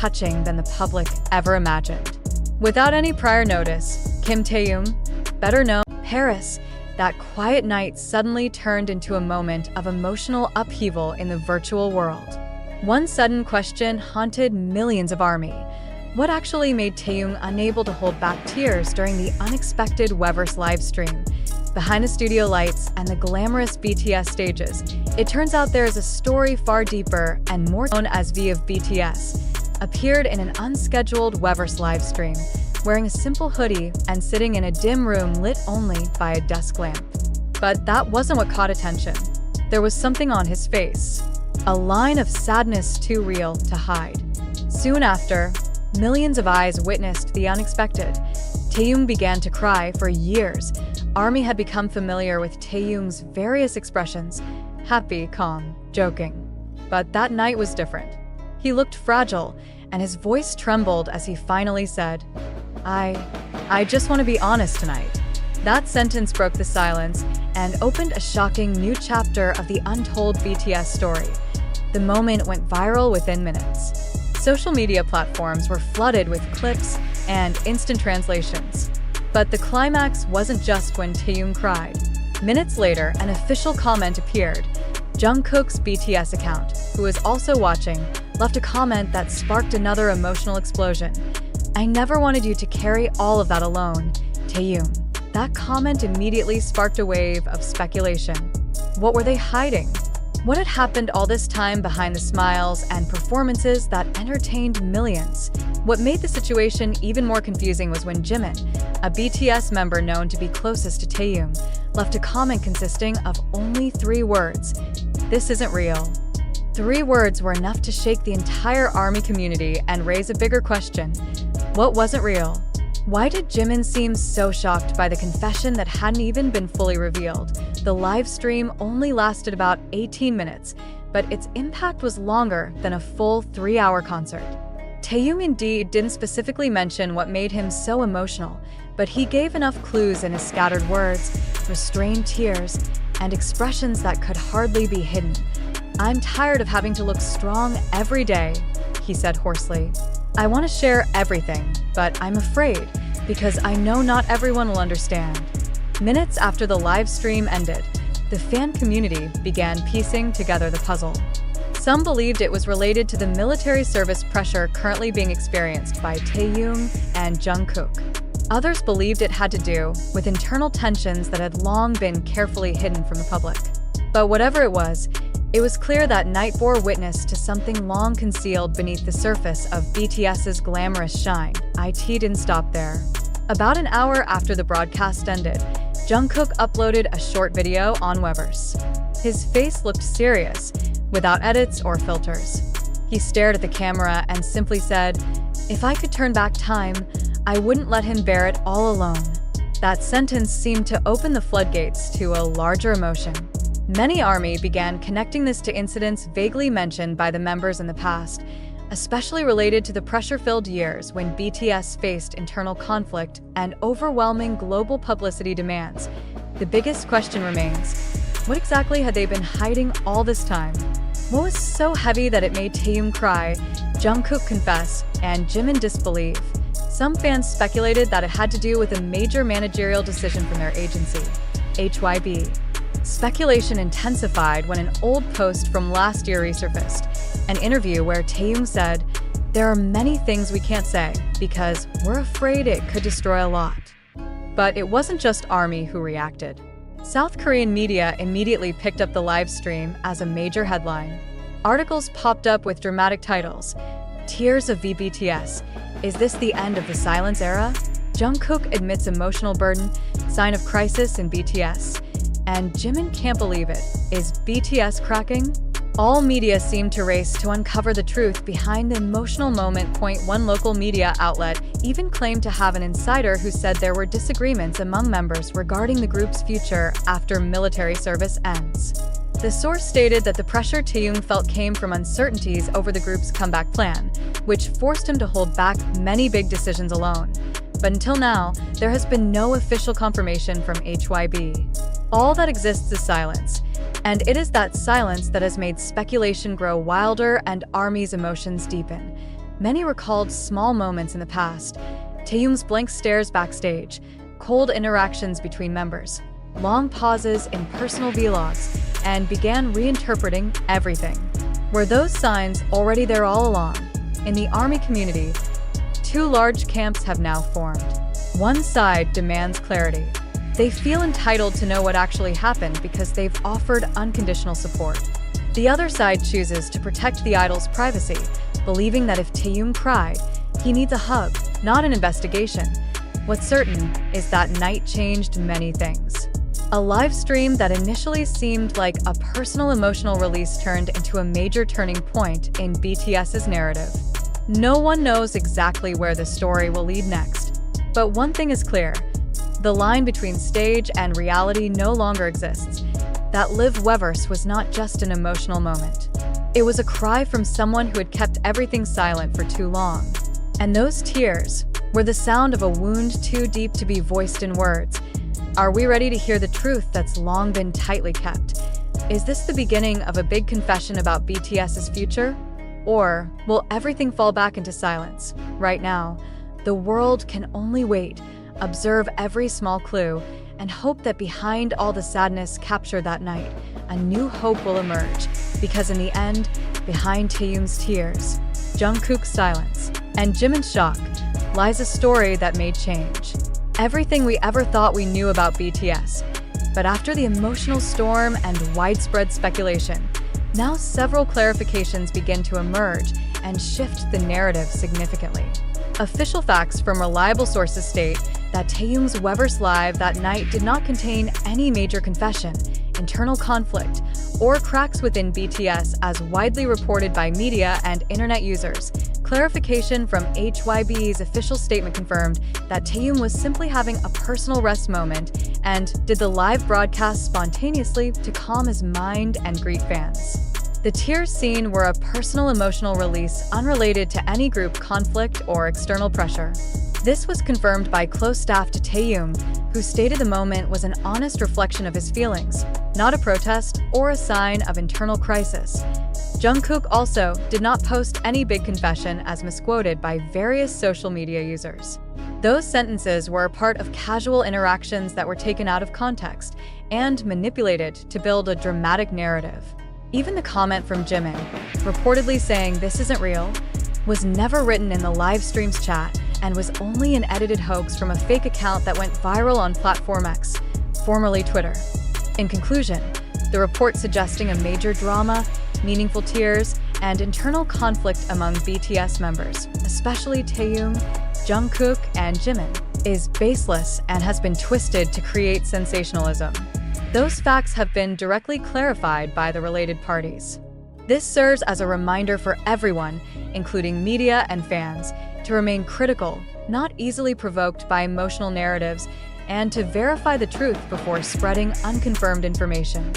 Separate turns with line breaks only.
touching than the public ever imagined. Without any prior notice, Kim Taehyung, better known as Paris, that quiet night suddenly turned into a moment of emotional upheaval in the virtual world. One sudden question haunted millions of ARMY. What actually made Taehyung unable to hold back tears during the unexpected Weverse livestream? Behind the studio lights and the glamorous BTS stages, it turns out there is a story far deeper and more known as V of BTS, appeared in an unscheduled Weverse livestream, wearing a simple hoodie and sitting in a dim room lit only by a desk lamp. But that wasn't what caught attention. There was something on his face, a line of sadness too real to hide. Soon after, millions of eyes witnessed the unexpected. Taehyung began to cry. For years, ARMY had become familiar with Taehyung's various expressions, happy, calm, joking. But that night was different. He looked fragile, and his voice trembled as he finally said, I just want to be honest tonight. That sentence broke the silence and opened a shocking new chapter of the untold BTS story. The moment went viral within minutes. Social media platforms were flooded with clips and instant translations. But the climax wasn't just when Taehyung cried. Minutes later, an official comment appeared. Jungkook's BTS account, who was also watching, left a comment that sparked another emotional explosion. I never wanted you to carry all of that alone, Taehyung. That comment immediately sparked a wave of speculation. What were they hiding? What had happened all this time behind the smiles and performances that entertained millions? What made the situation even more confusing was when Jimin, a BTS member known to be closest to Taehyung, left a comment consisting of only 3 words: "This isn't real." 3 words were enough to shake the entire ARMY community and raise a bigger question. What wasn't real? Why did Jimin seem so shocked by the confession that hadn't even been fully revealed? The live stream only lasted about 18 minutes, but its impact was longer than a full 3-hour concert. Taehyung indeed didn't specifically mention what made him so emotional, but he gave enough clues in his scattered words, restrained tears, and expressions that could hardly be hidden. I'm tired of having to look strong every day, he said hoarsely. I want to share everything, but I'm afraid, because I know not everyone will understand. Minutes after the live stream ended, the fan community began piecing together the puzzle. Some believed it was related to the military service pressure currently being experienced by Taehyung and Jungkook. Others believed it had to do with internal tensions that had long been carefully hidden from the public. But whatever it was clear that night bore witness to something long concealed beneath the surface of BTS's glamorous shine. It didn't stop there. About an hour after the broadcast ended, Jungkook uploaded a short video on Weverse. His face looked serious, without edits or filters. He stared at the camera and simply said, "If I could turn back time, I wouldn't let him bear it all alone." That sentence seemed to open the floodgates to a larger emotion. Many ARMY began connecting this to incidents vaguely mentioned by the members in the past, especially related to the pressure-filled years when BTS faced internal conflict and overwhelming global publicity demands. The biggest question remains, what exactly had they been hiding all this time? What was so heavy that it made Taehyung cry, Jungkook confess, and Jimin disbelieve? Some fans speculated that it had to do with a major managerial decision from their agency, HYB. Speculation intensified when an old post from last year resurfaced, an interview where Taehyung said, "There are many things we can't say because we're afraid it could destroy a lot." But it wasn't just ARMY who reacted. South Korean media immediately picked up the live stream as a major headline. Articles popped up with dramatic titles: "Tears of VBTS. Is this the end of the silence era? Jungkook admits emotional burden, sign of crisis in BTS." And Jimin can't believe it. Is BTS cracking? All media seemed to race to uncover the truth behind the emotional moment. One local media outlet even claimed to have an insider who said there were disagreements among members regarding the group's future after military service ends. The source stated that the pressure Taehyung felt came from uncertainties over the group's comeback plan, which forced him to hold back many big decisions alone. But until now, there has been no official confirmation from HYB. All that exists is silence, and it is that silence that has made speculation grow wilder and ARMY's emotions deepen. Many recalled small moments in the past: Taehyung's blank stares backstage, cold interactions between members, long pauses in personal vlogs, and began reinterpreting everything. Were those signs already there all along? In the ARMY community, two large camps have now formed. One side demands clarity. They feel entitled to know what actually happened because they've offered unconditional support. The other side chooses to protect the idol's privacy, believing that if Taehyung cried, he needs a hug, not an investigation. What's certain is that night changed many things. A live stream that initially seemed like a personal emotional release turned into a major turning point in BTS's narrative. No one knows exactly where the story will lead next. But one thing is clear: the line between stage and reality no longer exists. That live Weverse was not just an emotional moment. It was a cry from someone who had kept everything silent for too long. And those tears were the sound of a wound too deep to be voiced in words. Are we ready to hear the truth that's long been tightly kept? Is this the beginning of a big confession about BTS's future? Or will everything fall back into silence? Right now, the world can only wait, observe every small clue, and hope that behind all the sadness captured that night, a new hope will emerge. Because in the end, behind Taehyung's tears, Jungkook's silence, and Jimin's shock, lies a story that may change everything we ever thought we knew about BTS. But after the emotional storm and widespread speculation, now several clarifications begin to emerge and shift the narrative significantly. Official facts from reliable sources state that Taehyung's Weverse Live that night did not contain any major confession, internal conflict, or cracks within BTS as widely reported by media and internet users. Clarification from HYB's official statement confirmed that Taehyung was simply having a personal rest moment and did the live broadcast spontaneously to calm his mind and greet fans. The tears seen were a personal emotional release unrelated to any group conflict or external pressure. This was confirmed by close staff to Taehyung, who stated the moment was an honest reflection of his feelings, not a protest or a sign of internal crisis. Jungkook also did not post any big confession as misquoted by various social media users. Those sentences were a part of casual interactions that were taken out of context and manipulated to build a dramatic narrative. Even the comment from Jimin, reportedly saying "this isn't real," was never written in the live stream's chat and was only an edited hoax from a fake account that went viral on platform X, formerly Twitter. In conclusion, the report suggesting a major drama, meaningful tears, and internal conflict among BTS members, especially Taehyung, Jungkook, and Jimin, is baseless and has been twisted to create sensationalism. Those facts have been directly clarified by the related parties. This serves as a reminder for everyone, including media and fans, to remain critical, not easily provoked by emotional narratives, and to verify the truth before spreading unconfirmed information.